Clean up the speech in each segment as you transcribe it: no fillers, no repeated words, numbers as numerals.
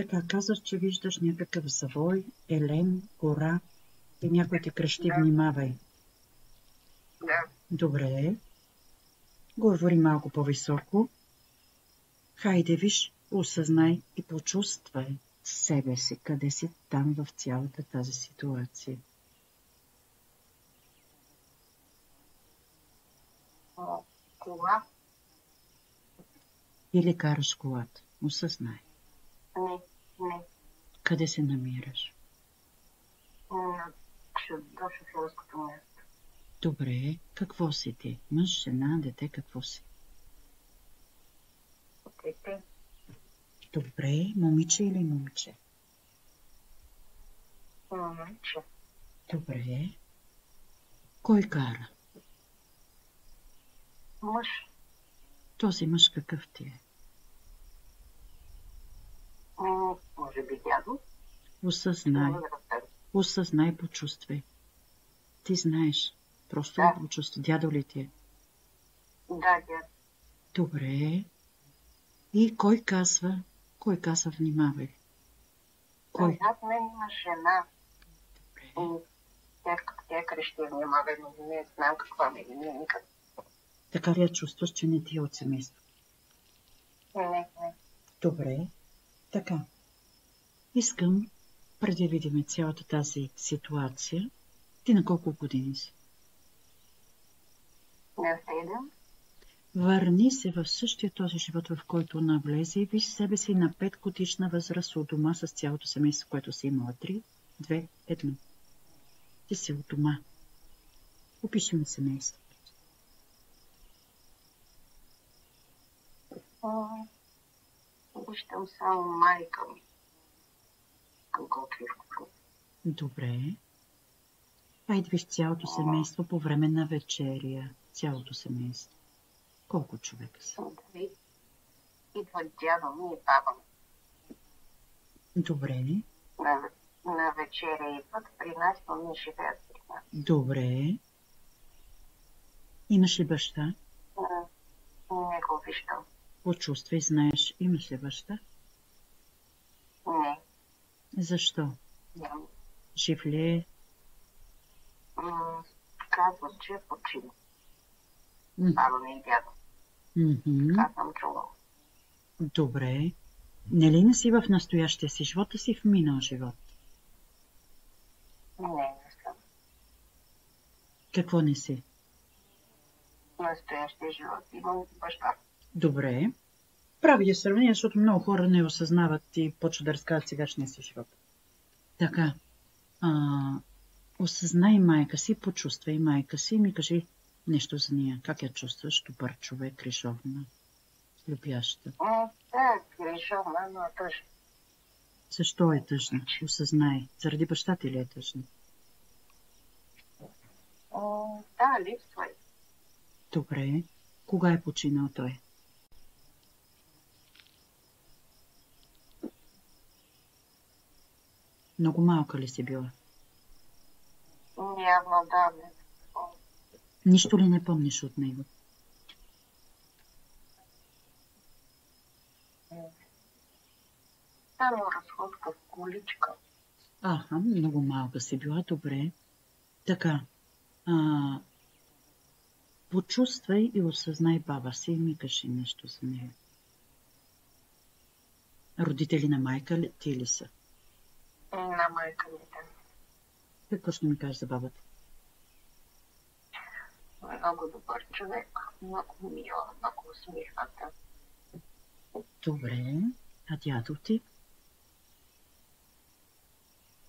Така, казваш, че виждаш някакъв завой, елем, гора и някой те крещи, Да. внимавай. Да. Добре. Говори малко по-високо. Хайде, виж, осъзнай и почувствай себе си, къде си там в цялата тази ситуация. Кола? Или караш колата. Осъзнай. Не. Къде се намираш? До шофьорското място. Добре. Какво си ти? Мъж, жена, дете, какво си? Дете. Добре. Момиче или момче? Момиче. Добре. Кой кара? Мъж. Този мъж какъв ти е? Може би дядо. Осъзнай. Осъзнай, почувствай. Ти знаеш. Просто Да. почувствай. Дядо ли ти е? Да, дядо. Добре. И кой казва? Кой казва, внимавай? Кой? Над мен има жена. Добре. Тя крещи, внимавай, но не знам каква ми е никак. Така ли я чувстваш, че не ти е от семейство? Не. Добре. Така. Искам, преди видим цялата тази ситуация, ти на колко години си? На 7. Върни се в същия този живот, в който навлезе и виж себе си на 5 годишна възраст от дома с цялото семейство, което си имала. 3, 2, 1. Ти си от дома. Опиши ми семейството. Виждам само майка ми. Готвивко. Добре. Айде виж цялото семейство по време на вечеря. Цялото семейство. Колко човека са? Идват дядо ми и баба ми. Добре. На вечеря идват при нас, но не живеят при нас. Добре. Имаш ли баща? Не го виждам. Почувствай, знаеш, имаш ли баща? Не. Защо? Нямам. Жив ли е? Казват, че е починал. Баба ми и дядо. Така съм чувал. Добре. Нали не си в настоящия си живот, а си в минал живот? Не съм. Какво не си? Настоящия живот имам баща. Добре. Прави я сравнение, защото много хора не осъзнават и почват да разказват сегашния си живот. Така. Осъзнай майка си, почувствай майка си и ми кажи нещо за нея. Как я чувстваш? Добър човек, грижовна, любяща. Да, грижовна, но е тъжна. Защо е тъжна? Осъзнай. Заради баща ти ли е тъжна? Да, липсва. Добре. Кога е починал той? Много малка ли си била? Явно да, не. Нищо ли не помниш от него? Само разходка в количка. Много малка си била, добре. Така. Почувствай и осъзнай баба си и ми кажи нещо за нея. Родители на майка ли ти ли са? На майка ми, да. Какво ще ми кажеш за бабата? Много добър човек, много мила, много усмихната. Добре. А дядо ти?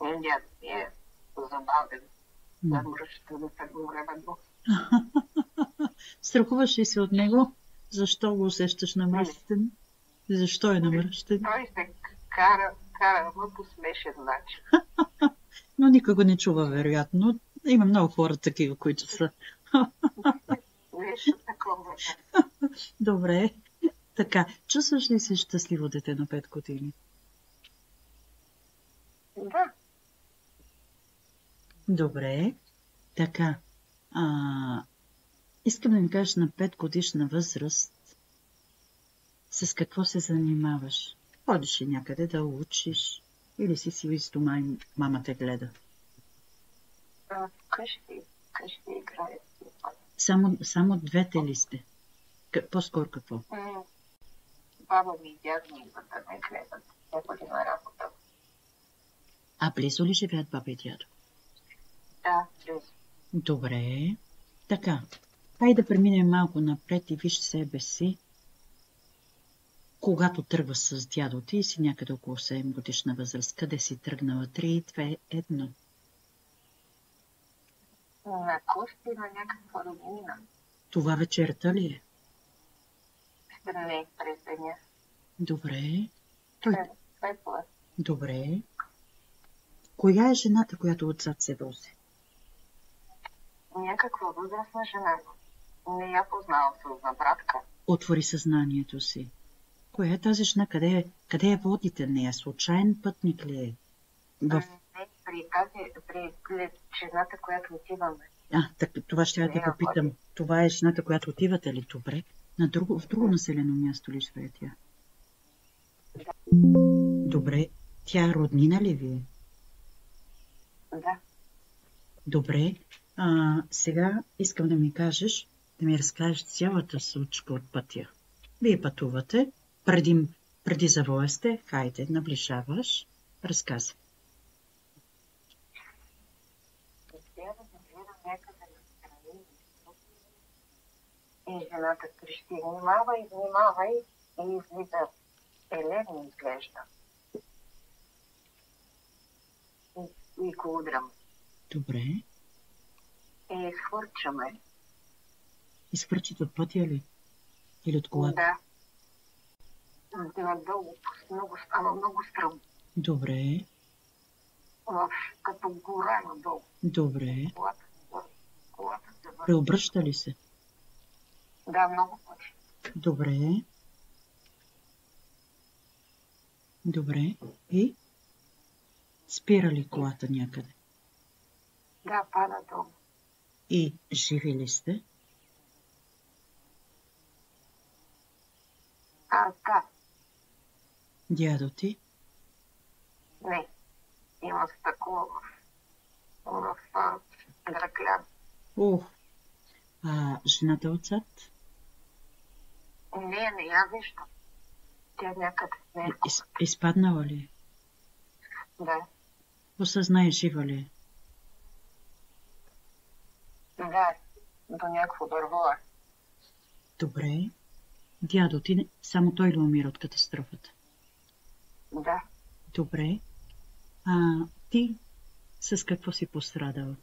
Дядо ми е забавен. Намръщен едновременно. Страхуваш ли се от него? Защо го усещаш намръщен? Защо е намръщен? Той се кара по смешен начин. Но никога не чува, вероятно. Има много хора такива, които са. Нещо такова. Добре. Така, чувстваш ли се щастливо дете на 5 години? Да. Добре. Така. Искам да ми кажеш на 5 годишна възраст с какво се занимаваш? Ходиш ли някъде да учиш? Или си из дома и мама те гледа? Къщи играят. Само двете ли сте? По-скоро какво? Баба ми и дядо ми идват да ме гледат. Те ходи на работа. А близо ли живеят баба и дядо? Да, близо. Добре. Така. Хайде да преминем малко напред и виж себе си. Когато тръгваш с дядо ти и си някъде около 7 годишна възраст, къде си тръгнала? 3, 2, 1. На кости на някаква роднина. Това вечерта ли е? Не, през деня. Добре. Светла. Добре. Коя е жената, която отзад се вози? Някаква възрастна жена. Не я познавам с братка. Отвори съзнанието си. Коя е тази жена? Къде я водите нея? Случайен пътник ли е? Не, при жената, която отиваме. Това ще я да попитам. Това е жената, която отивате ли? Добре. В друго населено място ли живее тя? Добре. Тя роднина ли ви е? Да. Добре. Сега искам да ми кажеш, да ми разкажеш цялата случка от пътя. Вие пътувате, преди завоя сте, хайде, наближаваш, разказвай. Успя да гледам някъде настрани и жената крещи: внимавай, и излиза елен изглежда. И кудрам. Добре. И изхвърчаме. Изхвърчите от пътя ли? Или от колата? Да. Надолу, става много стръм. Добре. Като гора надолу. Добре. Колата се върши. Преобръща ли се? Да, много пъти. Добре. Добре. И? Спира ли колата някъде? Да, пада долу. И живи ли сте? Да. Дядо ти? Не. Има стъкло в дръклян. Жената отзад? Не я виждам. Тя някъде не е. Изпаднала ли? Да. Осъзнай, жива ли? Да, до някакво дърво е. Добре. Дядо ти, само той ли умира от катастрофата? Да. Добре. Ти с какво си пострадала?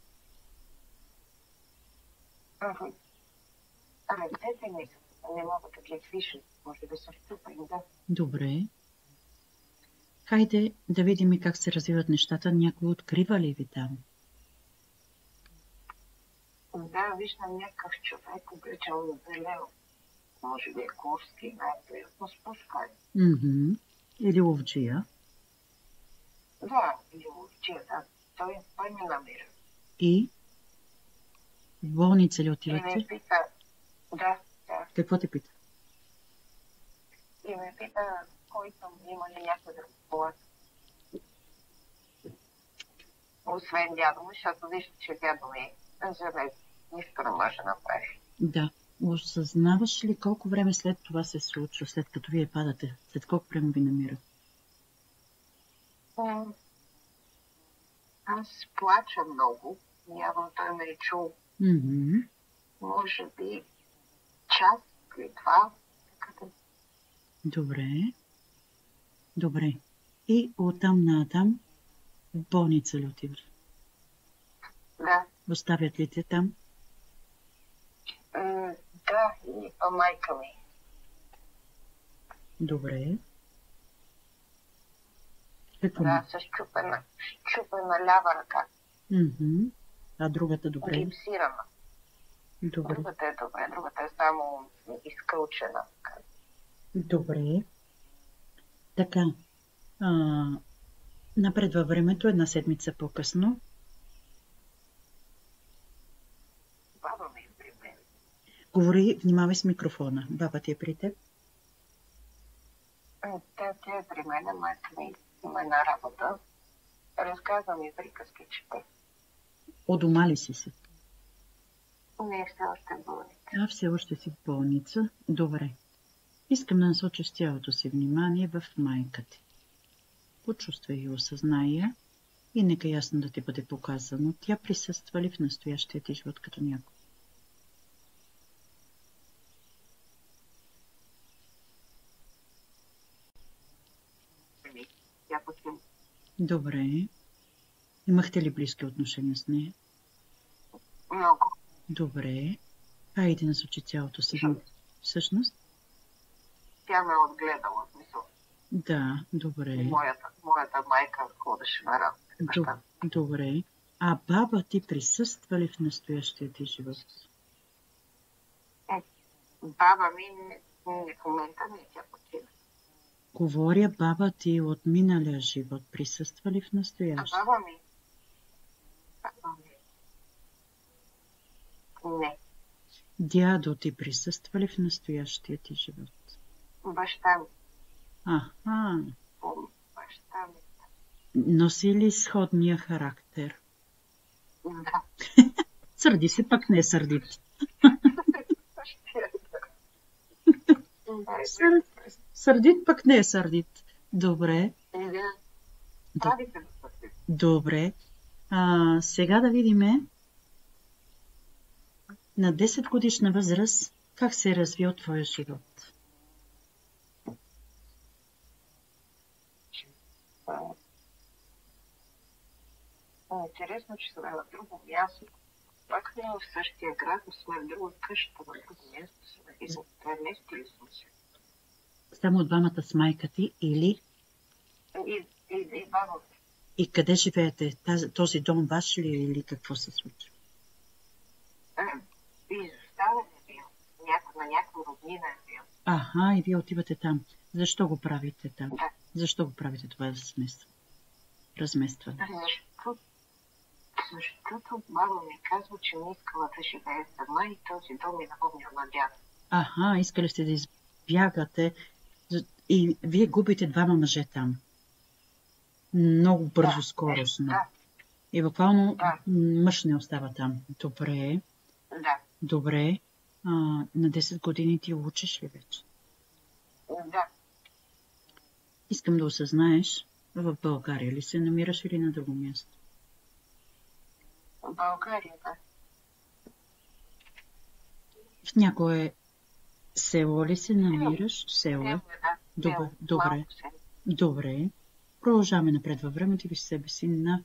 Ръцете ми не могат да ги движат. Може да са щупени, да. Добре. Хайде да видим как се развиват нещата. Някой открива ли ви там? Да, виждам някакъв човек, облечен в белено. Може би е Курски, най-вероятно спускай. Или ловджия? Да, или ловджия, да. Той ме намира. И? В болница ли отивате? И ме пита. Да. Какво те пита? И ме пита, кой съм, има ли някой друг колата. Освен дядо ми, защото вижда, че дядо ми живе. Нищо не може да направи. Да. Осъзнаваш ли колко време след това се случва, след като вие падате? След колко време ви намират? Аз плача много. Явно той ме е чул. Може би час или два. Добре. И оттам натам в болница ли отиваш? Да. Оставят ли те там? Да, и майка ми. Добре. Да, с щупена лява ръка. А другата добре? Гипсирана. Добре. Другата е добре, другата е само изкълчена. Добре. Така. Напред във времето, една седмица по-късно. Баба ми е при мен. Говори, внимавай с микрофона. Баба ти е при теб? Тя е при мен, майка ми има една работа. Разказва ми приказки, чете. У дома ли си се? Не, все още в болница. Все още си в болница? Добре. Искам да насочиш цялото си внимание в майка ти. Почувствай и осъзнай я и нека ясно да ти бъде показано, тя присъства ли в настоящия ти живот като някой. Добре. Имахте ли близки отношения с нея? Много. Добре. Хайде насочи цялото си. Всъщност? Тя ме отгледала, мисъл. Да, добре. Моята майка ходеше на работа. Добре. А баба ти присъства ли в настоящия ти живот? Баба ми в момента не, тя почина. Говоря, баба ти от миналия живот присъства ли в настоящия? Баба ми? Не. Дядо ти присъства ли в настоящия ти живот? Баща ми. Аха. Баща ми. Носи ли сходния характер? Да. Сърди се, пък не сърдит. Сърдит, пък не е сърдит. Добре. Добре. Сега да видиме на 10 годишна възраст как се е развил твоя живот. Интересно, че сме на друго място. Пак не в същия град, но сме в друга къща, на друго място. Това место ли съм се? Само двамата с майка ти или? И бабата. И къде живеете? Този дом ваш ли или какво се случва? Изоставен е бил. На някой роднина е бил. Аха, и вие отивате там. Защо го правите там? Да. Защо го правите това разместване? Защото баба ми казва, че не искала да живее сама и този дом ми напомня на дядо. Аха, искали сте да избягате и вие губите двама мъже там. Много бързо, скоростно. Да. И буквално мъж не остава там. Добре. Да. Добре. На 10 години ти учиш ли вече? Да. Искам да осъзнаеш, в България ли се намираш или на друго място? В България, да. В някое село ли се намираш? Село. Да. Добре. Добре. Продължаваме напред във времето и виж себе си на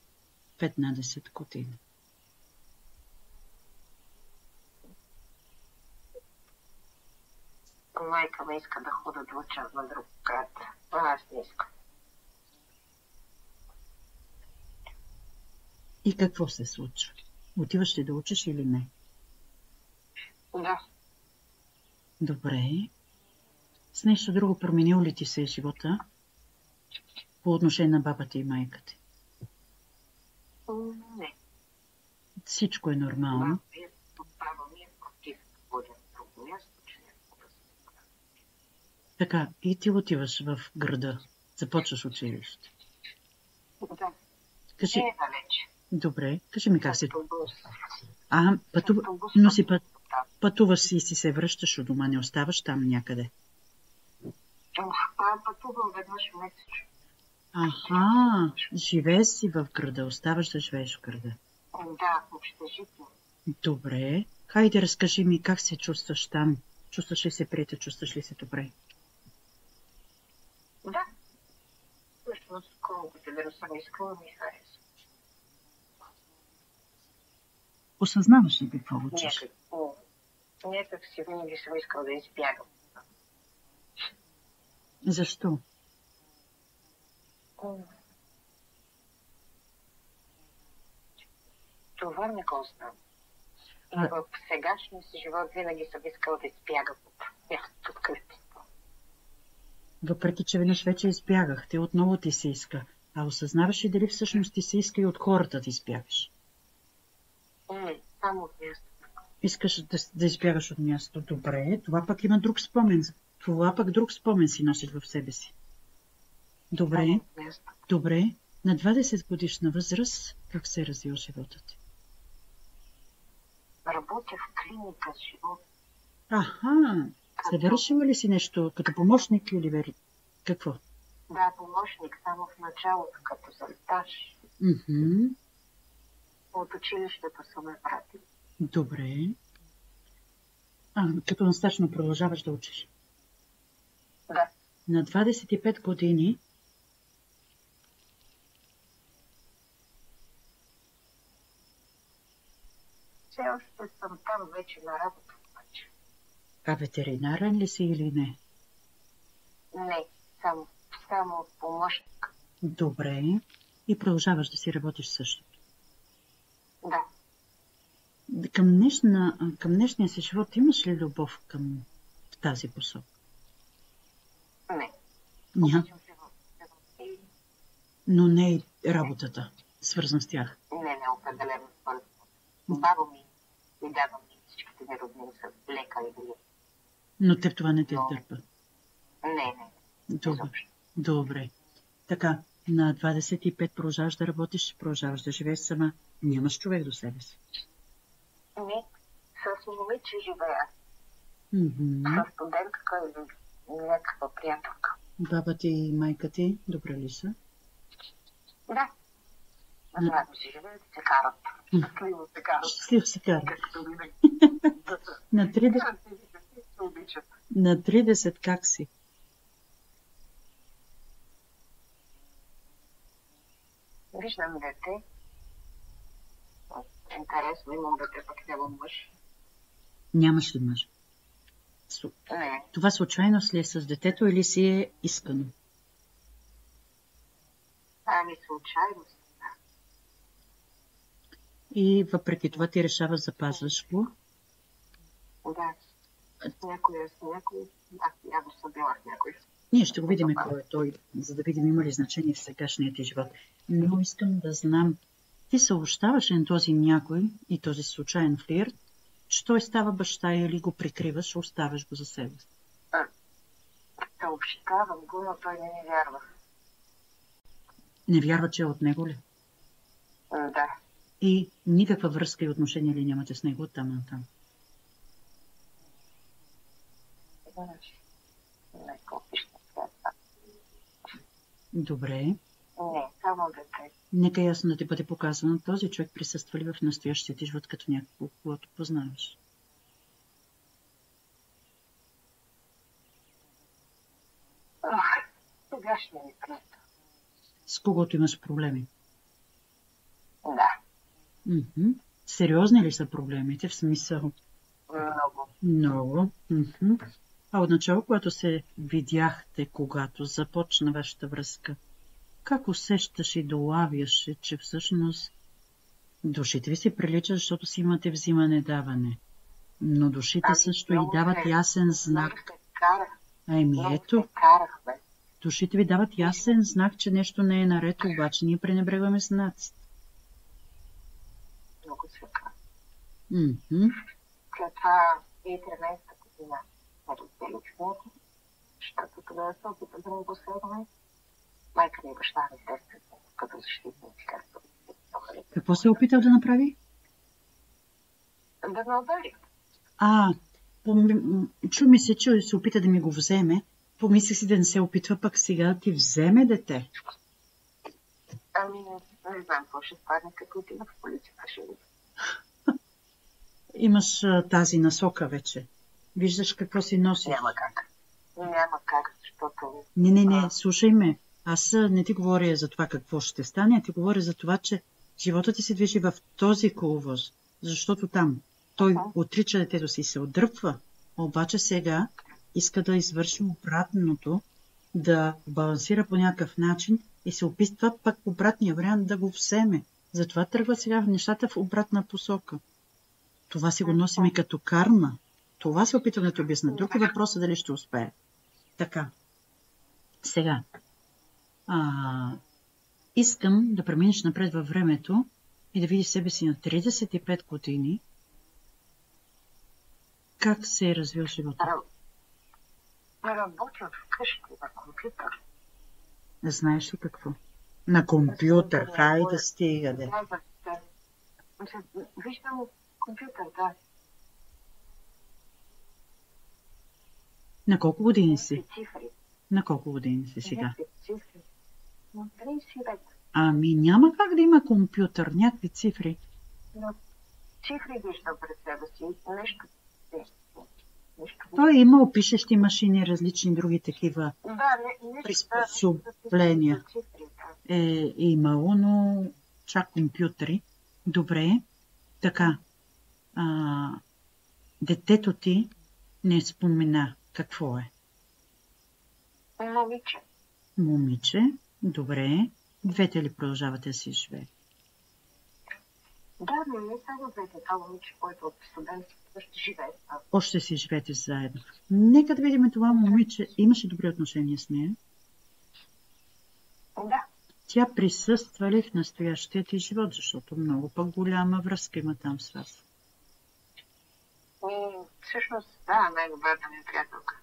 15 години. Майка ме иска да хода да уча на друг град. Аз не искам. И какво се случва? Отиваш ли да учиш или не? Да. Добре. С нещо друго променил ли ти се живота по отношение на бабата и майка ти? Не. Всичко е нормално. Баба ми е против ходя на друго място, че не мога да се справя. Така, и ти отиваш в града. Започваш училище. Да. Кажи... Не е далече. Добре, кажи ми как се... Но си пътуваш и си се връщаш от дома, не оставаш там някъде. Пътувам веднъж месечно. Аха, живееш си в града, оставаш да живееш в града. Да, общежитие. Добре, хайде разкажи ми как се чувстваш там. Чувстваш ли се приятел, чувстваш ли се добре? Да. Всъщност, колкото да съм искала, ми хареса. Осъзнаваш ли какво учиш? Някак си винаги съм искала да избягам. Защо? Това не го знам. И в сегашния си живот винаги съм искала да избягам от мястото, откъдето. Въпреки, че веднъж вече избягахте, отново ти се иска. А осъзнаваш ли дали всъщност ти се иска и от хората да избягаш? Не, само от мястото. Искаш да избягаш от мястото. Добре, това пък има друг спомен. Това пък друг спомен си носиш в себе си. Добре. Място. Добре. На 20 годишна възраст, как се е развил животът ти? Работя в клиника с живот. Аха. Завършила ли си нещо като помощник или какво? Да, помощник, само в началото, като за стаж. От училището са ме пратили. Добре. Като настачно продължаваш да учиш? Да. На 25 години Все още съм там вече на работа. ветеринарен ли си или не? Не, само помощник. Добре. И продължаваш да си работиш същото. Да. Към днешния си живот имаш ли любов към тази посока? Не. Няма. Но не и работата, свързан с тях. Не определено. Баба ми дава ми всичките ми роднини са лекари. Но теб това не те дърпа. Не. Добре. Така, на 25 продължаваш да работиш, продължаваш да живееш сама. Нямаш човек до себе си. Не, с момиче живея. С студентка или някаква приятелка. Баба ти и майка ти добре ли са? Да. Заедно си живеят и се карат. Щастливо се карат. Щастливо се карат. На 30 как си? Виждам дете. Интересно, имам дете, пък нямам мъж. Нямаш ли мъж? Не. Това случайност ли е с детето или си е искано? Случайност. И въпреки това ти решаваш да запазваш го? Да. Някой. Да, явно съм била с някой. Ние ще го видим кой е той, за да видим има ли значение в сегашния ти живот. Но искам да знам, ти съобщаваш на този някой и този случайен флирт, че той става баща или го прикриваш, оставаш го за себе си? Съобщавам го, но той не ми вярва. Не вярва, че е от него ли? Да. И никаква връзка и отношение ли нямате с него оттам натам? Добре. Не, само дете. Нека ясно да ти бъде показано, този човек присъства ли в настоящия ти живот като някого, когато познаваш? Сегашния ми приятел. С когото имаш проблеми? Да. Сериозни ли са проблемите? В смисъл? Много. А отначало, когато се видяхте, когато започна вашата връзка, как усещаш и долавяше, че всъщност душите ви се приличат, защото си имате взимане-даване. Но душите също и дават ясен знак. Ето. Душите ви дават ясен знак, че нещо не е наред, обаче ние пренебрегваме знаците. Много се кара. След това 2013 година разделих него, защото тогава се опита да ми последваме. Майка ми и баща ми естествено, като защитници, както Какво се е опитал да направи? Да ме удари. Чу ми се, че се опита да ми го вземе. Помислих си да не се опитва пък сега да ти вземе дете. Не знам какво ще стане, като отида в полицията. Имаш тази насока вече. Виждаш какво си носиш. Няма как, защото... Не, слушай ме. Аз не ти говоря за това какво ще стане, а ти говоря за това, че живота ти се движи в този коловоз. Защото там той отрича детето си и се отдръпва, обаче сега иска да извърши обратното, да балансира по някакъв начин и се опитва пък обратния вариант да го вземе. Затова тръгва сега в нещата в обратна посока. Това си го носим и като карма. Това се опитвам да ти обясня. Друг е въпросът дали ще успее. Така. Сега. Искам да преминеш напред във времето и да видиш себе си на 35 години. Как се е развил живота? Работя вкъщи на компютър. Знаеш ли какво? На компютър, хайде стига, де. Виждам компютър, да. На колко години си? Цифри. На колко години си сега? Цифри. На 35. Ами няма как да има компютър, някакви цифри. Но цифри виждам пред себе си. Нещо. Той е имал пишещи машини, различни други такива приспособления. Е имало, но чак компютри. Добре, така. Детето ти не спомена какво е. Момиче. Момиче, добре. Двете ли продължавате да си живеете? Да, но не само двете. Това момиче, който от студентите ще живее. Още си живеете заедно. Нека да видим това момиче. Имаше добри отношения с нея? Да. Тя присъства ли в настоящия ти живот, защото много пък голяма връзка има там с вас? Всъщност, да, най-добрата ми приятелка.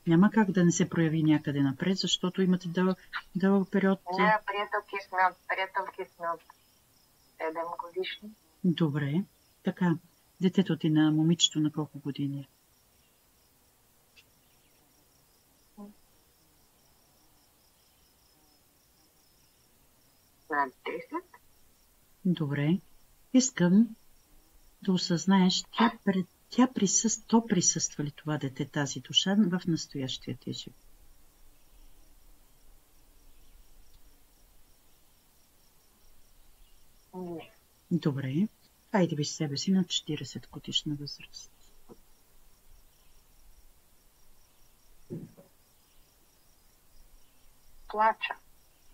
Няма как да не се прояви някъде напред, защото имате дълъг период. Не, приятелки сме от 7 годишни. Добре. Така, детето ти на момичето на колко години? На 10. Добре. Искам да осъзнаеш, то присъства ли това дете, тази душа, в настоящия ти живот? Не. Добре. Хайде виж себе си на 40 годишна възраст. Плача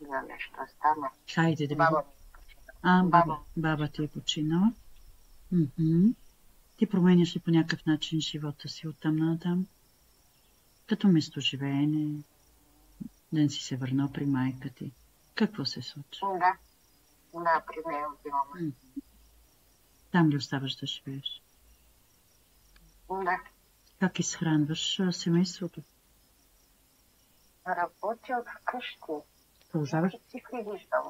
за нещо стана. Хайде да видим. Баба ти е починала. Ти променяш ли по някакъв начин живота си оттам натам? Като местоживеене, ден си се върнал при майка ти. Какво се случва? Да, при нея отиваме. Там ли оставаш да живееш? Да. Как изхранваш семейството? Работя от вкъщи. Продължаваш? Цифри виждам.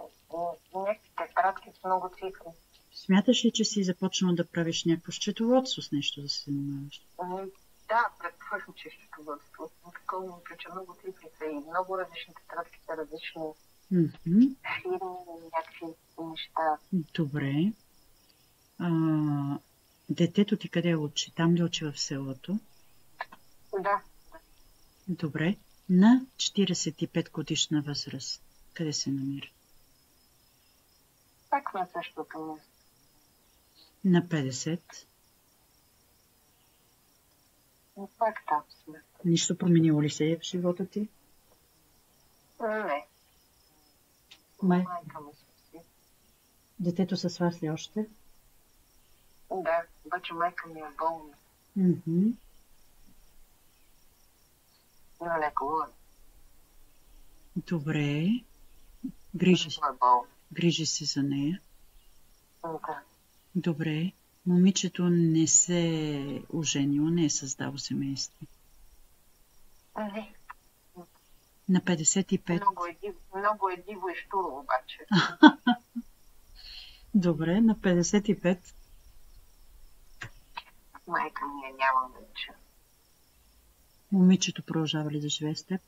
Някакви тетрадки с много цифри. Смяташ ли, че си започнал да правиш някакво счетоводство с нещо да се занимаваш? Да, предполагам, че счетоводство. Такова му прича много цифри са и много различни тетрадки са различни фирми, някакви неща. Добре. Детето ти къде учи? Там ли учи в селото? Да. Добре. На 45 годишна възраст. Къде се намира? Пак на същото място. На 50. Пак там сме. Нищо променило ли се в живота ти? Не. Майка ми си. Детето с вас ли още? Да, обаче майка ми е болна. Но лекува. Добре. Грижи се за нея. Да. Добре. Момичето не се е оженило, не е създало семейство. Не. На 55. Много е диво и штуро, обаче. Добре, на 55. Майка ми няма вече. Момичето продължава ли да живее с теб?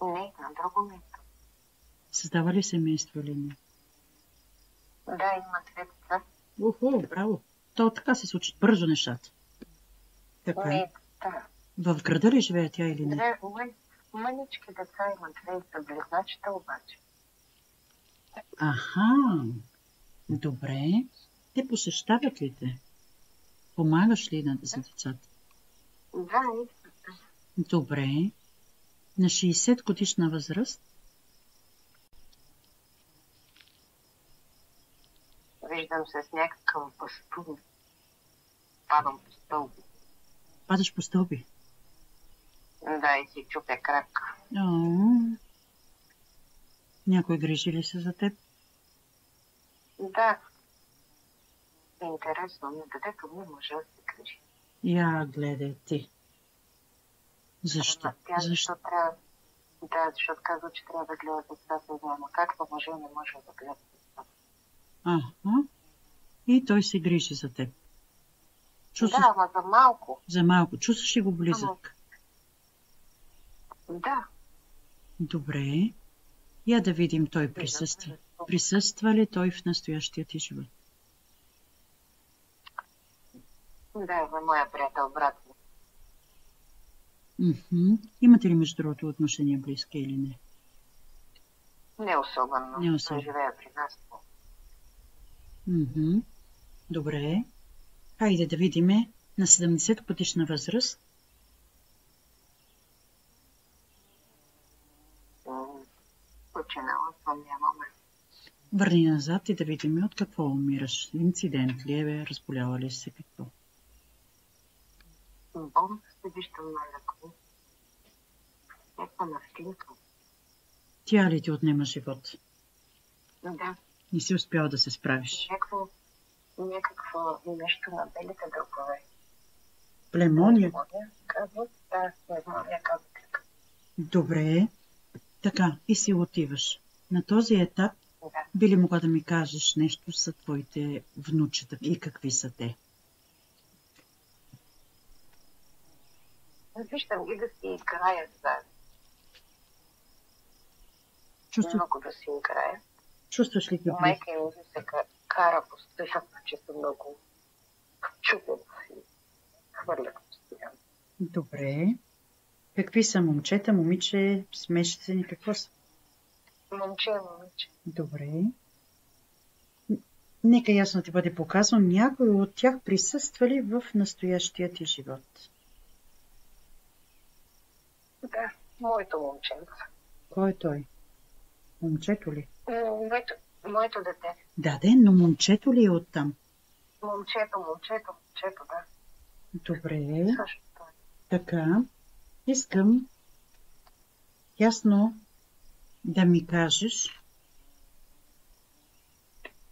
Не, на друго място. Създава ли семейство или не? Да, има 2 деца. Уху, браво. То така се случи бързо нещата. Така е. Не, да. В града ли живее тя или не? Мънички деца има 2 са близначета обаче. Аха. Добре. Те посещават ли те? Помагаш ли за децата? Да, Добре. На 60 годишна възраст? Виждам се с някакъв бастун. Падам по стълби. Падаш по стълби? Да, и си чупя крак. Някой грижи ли се за теб? Да. Интересно, но детето ми може да се грижи. Я гледай ти. Защо? Тя защо трябва Да, защото казва, че трябва да гледа децата и няма. Както мъже не може да гледа децата. Ага. И той се грижи за теб. Чувстваш... Да, ама за малко. За малко. Чувстваш ли го близък? Да. Добре. Я да видим, той присъства. Присъства ли той в настоящия ти живот? Да, за моя приятел, брат ми. Имате ли между другото отношения близки или не? Не особено. Не особено. Живея при нас. Добре. Хайде да видиме на 70 годишна възраст. Починала съм, нямаме. Върни назад и да видим от какво умираш. Инцидент ли е, разболява ли се, какво? Болната се виждам на леко. Някаква настинка. Тя ли ти отнема живот? Да. Не си успяла да се справиш? Някакво нещо на белите дълбове. Племония? Казват, да, племония казват. Добре. Така, и си отиваш. На този етап би ли могла да ми кажеш нещо за твоите внучета и какви са те? Виждам ги да си играят заедно. Много да си играят. Чувстваш ли ги? Майка им се кара постоянно, че са много чупят и хвърлят постоянно. Добре. Какви са момчета, момиче, смешици, какво са? Момче. Добре. Нека ясно ти бъде показано, някой от тях присъства ли в настоящия ти живот? Да, моето момченце. Кой е той? Момчето ли? Моето дете. Да, но момчето ли е оттам? Момчето, да. Добре. Също той. Така. Искам ясно да ми кажеш,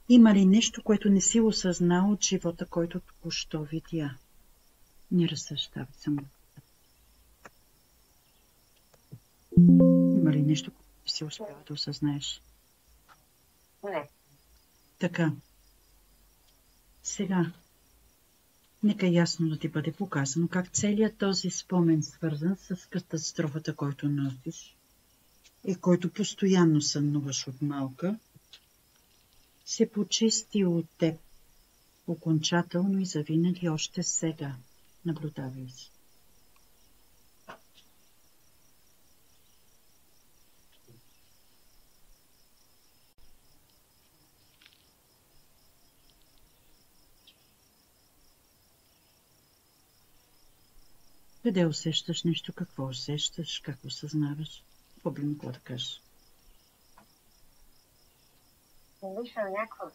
има ли нещо, което не си осъзнал от живота, който току-що видя? Не разсъждавай само. Има ли нещо, което не си успяла да осъзнаеш? Не. Така. Сега. Нека ясно да ти бъде показано как целият този спомен, свързан с катастрофата, който носиш и който постоянно сънуваш от малка, се почисти от теб окончателно и завинаги още сега. Наблюдавай си. Къде усещаш нещо? Какво усещаш? Как осъзнаваш? Какво би могло да кажеш? Виждам някаква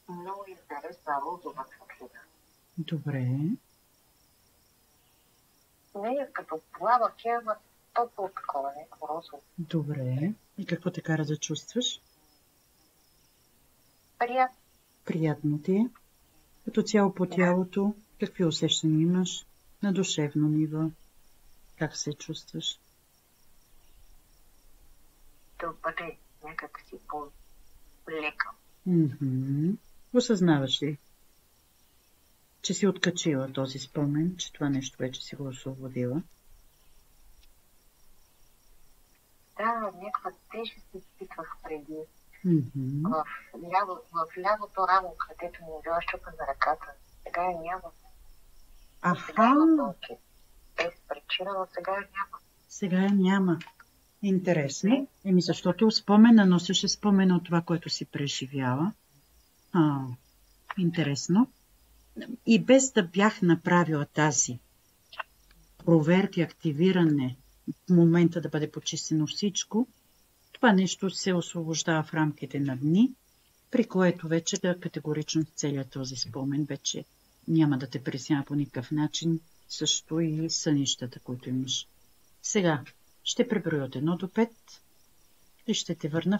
много интересна розова светлина. Добре. Не е като плава, ама топло такова, някакво розово. Добре. И какво те кара да чувстваш? Приятно. Приятно ти е. Като цяло по тялото, какви усещания имаш? На душевно ниво. Как се чувстваш? Да бъде някак си по-лека. Осъзнаваш ли, че си откачила този спомен, че това нещо вече си го освободила? Да, някаква тежест изпитвах преди. В лявото рамо, където ми е била щупена ръката. Сега я няма. Сега има болки. Без причина, но сега я няма. Сега я няма. Интересно. Защото спомена носеше спомена от това, което си преживяла. Интересно. И без да бях направила тази проверка и активиране в момента да бъде почистено всичко, това нещо се освобождава в рамките на дни, при което вече да категорично целият този спомен вече няма да те преснява по никакъв начин, също и сънищата, които имаш. Сега ще преброя от 1 до 5 и ще те върна